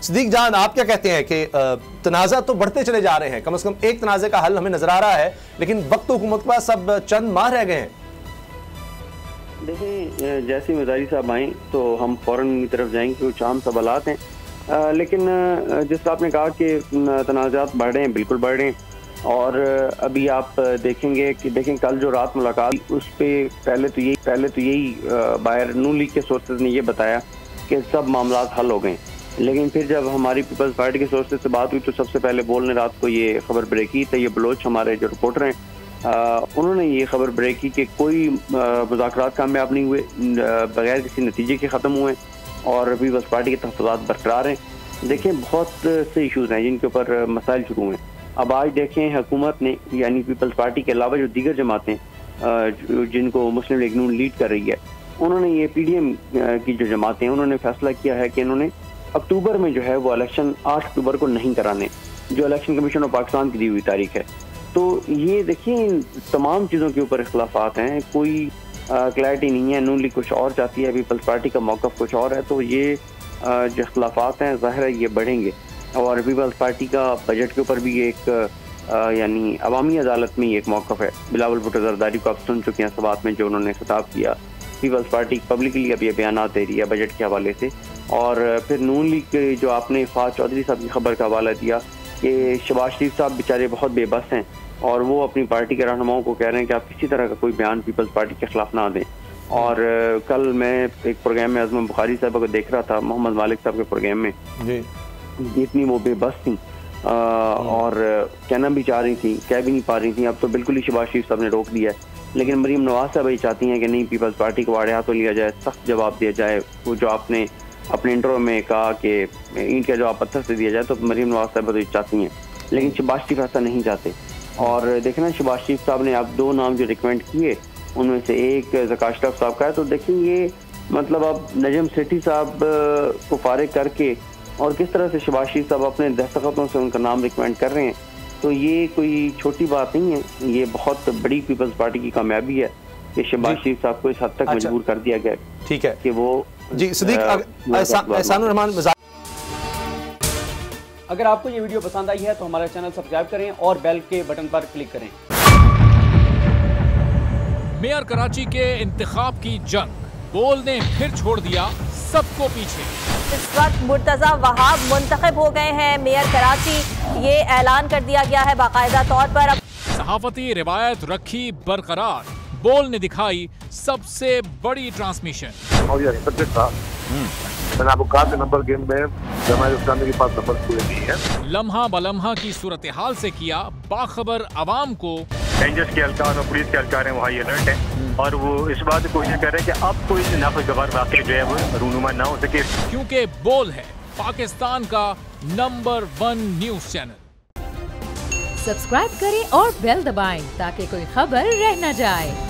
सिद्दीक जान, आप क्या कहते हैं कि तनाज़ा तो बढ़ते चले जा रहे हैं, कम से कम एक तनाज़े का हल हमें नजर आ रहा है, लेकिन वक्त हुकूमत के पास सब चंद माह रह गए हैं। देखें, जैसे मज़ारी साहब आए तो हम फ़ौरन की तरफ जाएंगे, कुछ आम सवालात हैं, लेकिन जिस आपने कहा कि तनाज़ात बढ़ रहे हैं, बिल्कुल बढ़ रहे हैं। और अभी आप देखेंगे कि कल जो रात मुलाकात, उस पर पहले तो यही बाहर नून लीग के सोर्सेज ने ये बताया कि सब मामला हल हो गए, लेकिन फिर जब हमारी पीपल्स पार्टी के सोर्सेज से बात हुई तो सबसे पहले बोलने रात को ये खबर ब्रेक की। तो ये बलोच हमारे जो रिपोर्टर हैं, उन्होंने ये खबर ब्रेक की कि कोई मुज़ाकरात कामयाब नहीं हुए, बगैर किसी नतीजे के ख़त्म हुए और पीपल्स पार्टी के तहफ़्फ़ुज़ात बरकरार हैं। देखें, बहुत से इशूज़ हैं जिनके ऊपर मसाइल शुरू हुए। अब आज देखें, हुकूमत ने यानी पीपल्स पार्टी के अलावा जो दीगर जमातें जिनको मुस्लिम लीग नून लीड कर रही है, उन्होंने ये PDM की जो जमातें हैं, उन्होंने फैसला किया है कि इन्होंने अक्टूबर में जो है वो इलेक्शन 8 अक्टूबर को नहीं कराने, जो इलेक्शन कमीशन ऑफ पाकिस्तान की दी हुई तारीख है। तो ये देखिए, तमाम चीज़ों के ऊपर इख्तलाफात हैं, कोई क्लैरिटी नहीं है। नून लीग कुछ और चाहती है, पीपल्स पार्टी का मौक़िफ़ कुछ और है। तो ये जो इख्तलाफात हैं, ज़ाहिर है ये बढ़ेंगे। और पीपल्स पार्टी का बजट के ऊपर भी एक यानी अवामी अदालत में एक मौक़िफ़ है। बिलावल भुट्टो ज़रदारी को आप सुन चुके हैं सवात में, जो उन्होंने खिताब किया। पीपल्स पार्टी पब्लिकली अब ये बयान दे रही है बजट के हवाले से। और फिर नून लीग के जो आपने फ़ाज़ चौधरी साहब की खबर का हवाला दिया कि शहबाज शरीफ साहब बेचारे बहुत बेबस हैं और वो अपनी पार्टी के रहनुमाओं को कह रहे हैं कि आप किसी तरह का कोई बयान पीपल्स पार्टी के खिलाफ ना दें। और कल मैं एक प्रोग्राम में अज़म बुखारी साहब को देख रहा था, मोहम्मद मालिक साहब के प्रोग्राम में, इतनी वो बेबस थी और कहना भी चाह रही थी, कह भी नहीं पा रही थी। अब तो बिल्कुल ही शहबाज शरीफ साहब ने रोक दिया है। लेकिन मरीम नवाज साहब ये चाहती हैं कि नहीं, पीपल्स पार्टी को वाड़े हाथों लिया जाए, सख्त जवाब दिया जाए। वो जो आपने अपने इंटरव्यू में कहा कि ईंट का जवाब पत्थर से दिया जाए, तो मरीम नवाज साहब तो चाहती हैं, लेकिन शहबाज शरीफ ऐसा नहीं चाहते। और देखना, शहबाज शरीफ साहब ने आप 2 नाम जो रिकमेंड किए, उनमें से एक ज़का अशरफ साहब का है। तो देखिए, ये मतलब अब नजम सेठी साहब को फारिग करके और किस तरह से शहबाज शरीफ साहब अपने दस्तखतों से उनका नाम रिकमेंड कर रहे हैं, तो ये कोई छोटी बात नहीं है। ये बहुत बड़ी पीपल्स पार्टी की कामयाबी है कि शहबाज शरीफ साहब को इस हद तक मजबूर कर दिया गया। ठीक है कि वो जी सिद्दीक एहसानुर रहमान। अगर आपको ये वीडियो पसंद आई है तो हमारा चैनल सब्सक्राइब करें और बेल के बटन पर क्लिक करें। मेयर कराची के इंतखाब की जंग, बोल ने फिर छोड़ दिया सबको पीछे। इस वक्त मुर्तजा वहाब मुंतखब हो गए हैं मेयर कराची, ये ऐलान कर दिया गया है बाकायदा तौर पर। सहाफती रिवायत रखी बरकरार, बोल ने दिखाई सबसे बड़ी ट्रांसमिशन। मैंने आपको कहा कि नंबर गेम में जमात इस्लामी के पास नंबर पूरे नहीं है। लम्हा बलम्हा की सूरत हाल से किया बाखबर अवाम को। रेंजर्स के एहलकार और पुलिस के एहलकार हैं वो हाई अलर्ट है और वो इस बात की कोशिश कर रहे हैं कि अब कोई नाखुशगवार वाक़या जो है वो रूनुमा ना हो सके, क्योंकि बोल है पाकिस्तान का नंबर 1 न्यूज चैनल। सब्सक्राइब करें और बेल दबाएं ताकि कोई खबर रह न जाए।